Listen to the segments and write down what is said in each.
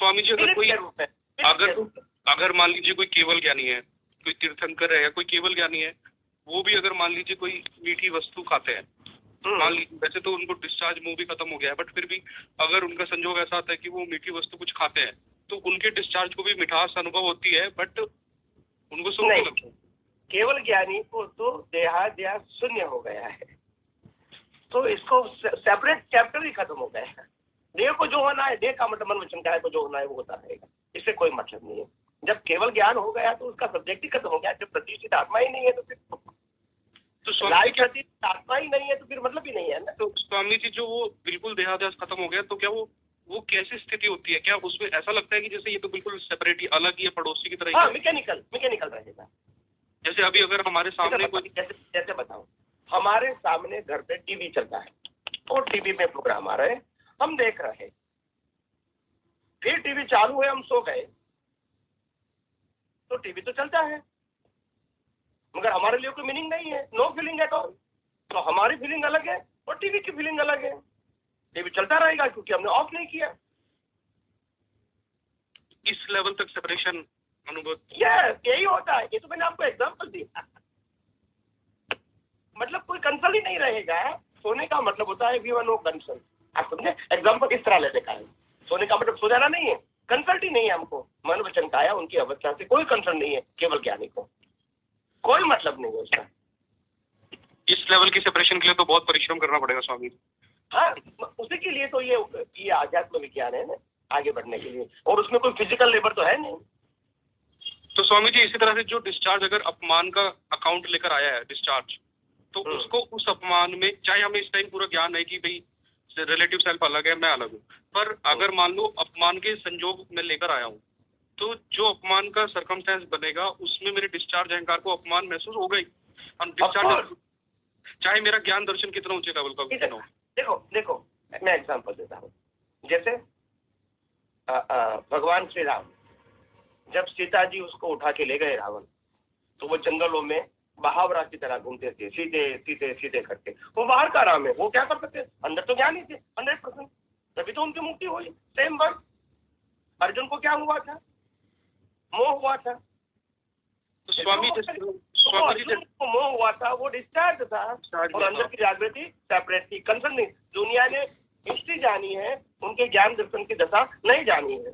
स्वामी जी अगर कोई रूप है। अगर अगर मान लीजिए कोई केवल ज्ञानी है, कोई तीर्थंकर है या कोई केवल ज्ञानी है, वो भी अगर मान लीजिए कोई मीठी वस्तु खाते हैं, मान लीजिए वैसे तो उनको डिस्चार्ज मुंह भी खत्म हो गया है, बट फिर भी अगर उनका संजोग ऐसा आता है कि वो मीठी वस्तु कुछ खाते हैं तो उनके डिस्चार्ज को भी मिठास अनुभव होती है, बट उनको सुन नहीं लगता। केवल ज्ञानी को तो देहाद्यास शून्य हो गया है, तो इसको सेपरेट चैप्टर ही खत्म हो गया है। देह को जो होना है, देह का मतलब मन वचन काया को जो होना है वो होता रहेगा, इससे कोई मतलब नहीं है। जब केवल ज्ञान हो गया तो उसका सब्जेक्ट ही खत्म हो गया। जब प्रतिष्ठित आत्मा ही नहीं है तो फिर स्वामी प्रतिष्ठित आत्मा ही नहीं है तो फिर मतलब ही नहीं है ना। तो स्वामी जी जो वो बिल्कुल देहाद्यास खत्म हो गया, तो क्या वो कैसी स्थिति होती है? क्या उसमें ऐसा लगता है कि जैसे ये तो बिल्कुल सेपरेट ही अलग ही है, पड़ोसी की तरह? हाँ, मैकेनिकल रहेगा। जैसे अभी अगर हमारे सामने कोई जैसे बताओ, हमारे सामने घर पे टीवी चलता है और टीवी में प्रोग्राम आ रहे हैं, हम देख रहे हैं, फिर टीवी चालू है, हम सो गए, तो टीवी तो चलता है मगर हमारे लिए कोई मीनिंग नहीं है, नो फीलिंग एट ऑल। तो हमारी फीलिंग अलग है और टीवी की फीलिंग अलग है। टीवी चलता रहेगा क्योंकि हमने ऑफ नहीं किया। इस लेवल तक सेपरेशन अनुभव यही होता है। ये तो मैंने आपको एग्जांपल दिया। मतलब कोई कंसर्न ही नहीं रहेगा। सोने का मतलब होता है वी नो कंसर्न। आप समझे? एग्जांपल इस तरह ले देखा है। सोने का मतलब सो जाना नहीं है, कंसल्ट ही नहीं है हमको। मन वचन काया उनकी अवस्था से कोई कंसर्न नहीं है। केवल ज्ञानी को कोई मतलब नहीं है उसका। इस लेवल की सेपरेशन के लिए तो बहुत परिश्रम करना पड़ेगा स्वामी। हाँ, उसी के लिए तो ये आध्यात्म विज्ञान है ना, आगे बढ़ने के लिए। और उसमें कोई फिजिकल लेबर तो है नहीं। तो स्वामी जी इसी तरह से जो डिस्चार्ज अगर अपमान का अकाउंट लेकर आया है डिस्चार्ज, तो उसको उस अपमान में, चाहे हमें इस टाइम पूरा ज्ञान है कि भाई रिलेटिव सेल्फ अलग है, मैं अलग हूँ, पर अगर मान लो अपमान के संजोग में लेकर आया हूँ, तो जो अपमान का सर्कमस्टेंस बनेगा उसमें मेरे डिस्चार्ज अहंकार को अपमान महसूस हो गई। हम डिस्चार्ज, चाहे मेरा ज्ञान दर्शन कितना ऊंचे लेवल का क्यों हो। देखो मैं एग्जांपल देता हूँ। जैसे भगवान श्री राम जब सीता जी उसको उठा के ले गए रावण, तो वो जंगलों में बहावरा की तरह घूमते थे, सीधे सीधे सीधे करके। वो बाहर का राम है, वो क्या कर सकते, अंदर तो ज्ञान ही थे 100%, तभी तो उनकी मुक्ति हुई। सेम वर्ड अर्जुन को क्या हुआ था, मोह हुआ था। तो स्वामी जी को मोह हुआ था, वो डिस्चार्ज था और अंदर की जागृति सेपरेट थी, कंसर्न नहीं। दुनिया ने हिस्ट्री जानी है, उनके ज्ञान दर्शन की दशा नहीं जानी है।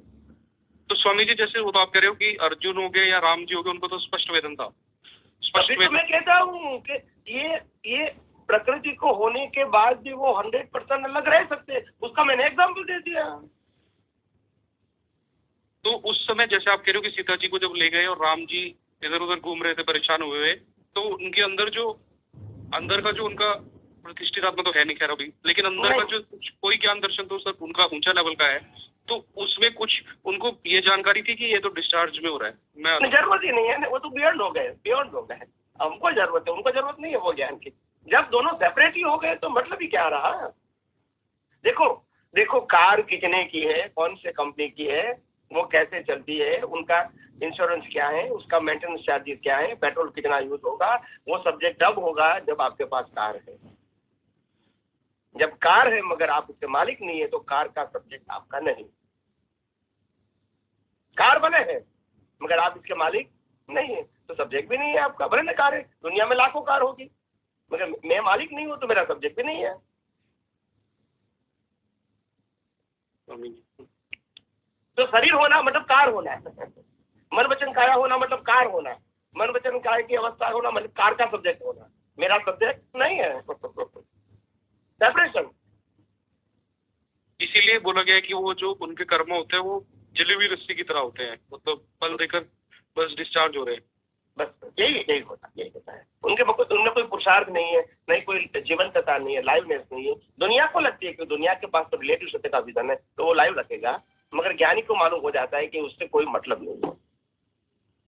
तो स्वामी जी जैसे वो तो आप कह रहे हो कि अर्जुन हो गए या राम जी हो गए, उनको तो स्पष्ट वेदन था। तो मैं कहता हूँ कि ये प्रकृति को होने के बाद भी वो 100% अलग रह सकते, उसका मैंने एग्जाम्पल दे दिया। तो उस समय जैसे आप कह रहे हो कि सीता जी को जब ले गए और राम जी इधर उधर घूम रहे थे, परेशान हुए, तो उनके अंदर का जो उनका प्रतिष्ठित आत्मा तो है नहीं खैर अभी, लेकिन अंदर का जो कोई ज्ञान दर्शन तो सर उनका ऊंचा लेवल का है, तो उसमें कुछ उनको ये जानकारी थी कि ये तो डिस्चार्ज में हो रहा है, मैं जरूरत ही नहीं है, वो तो बियॉन्ड हो गए। हमको जरूरत है, उनको जरूरत नहीं है वो ज्ञान की। जब दोनों सेपरेट ही हो गए तो मतलब ही क्या रहा। देखो कार कितने की है, कौन से कंपनी की है, वो कैसे चलती है, उनका इंश्योरेंस क्या है, उसका मेंटेनेंस चार्जेस क्या है, पेट्रोल कितना यूज होगा, वो सब्जेक्ट तब होगा जब आपके पास कार है। जब कार है मगर आप उसके मालिक नहीं है तो कार का सब्जेक्ट आपका नहीं। कार बने हैं मगर आप इसके मालिक नहीं है तो सब्जेक्ट भी नहीं है आपका। भले ना कार है, दुनिया में लाखों कार होगी मगर मैं मालिक नहीं हूं तो मेरा सब्जेक्ट भी नहीं है। तो शरीर होना मतलब कार होना है, मन वचन काया होना मतलब कार होना है, मन वचन काया की अवस्था होना मतलब कार का सब्जेक्ट होना, मेरा सब्जेक्ट नहीं है। सेपरेशन। इसीलिए बोला गया है कि वो जो उनके कर्म होते हैं वो जली हुई रस्सी की तरह होते हैं, मतलब पल देकर बस डिस्चार्ज हो रहे हैं। बस यही होता है। उनमें कोई पुरुषार्थ नहीं है, नहीं कोई जीवंतता नहीं है, लाइवनेस नहीं है। दुनिया को लगती है कि दुनिया के पास तो रिलेटिव सत्य का विजन है तो वो लाइव रखेगा, मगर ज्ञानी को मालूम हो जाता है कि उससे कोई मतलब नहीं है।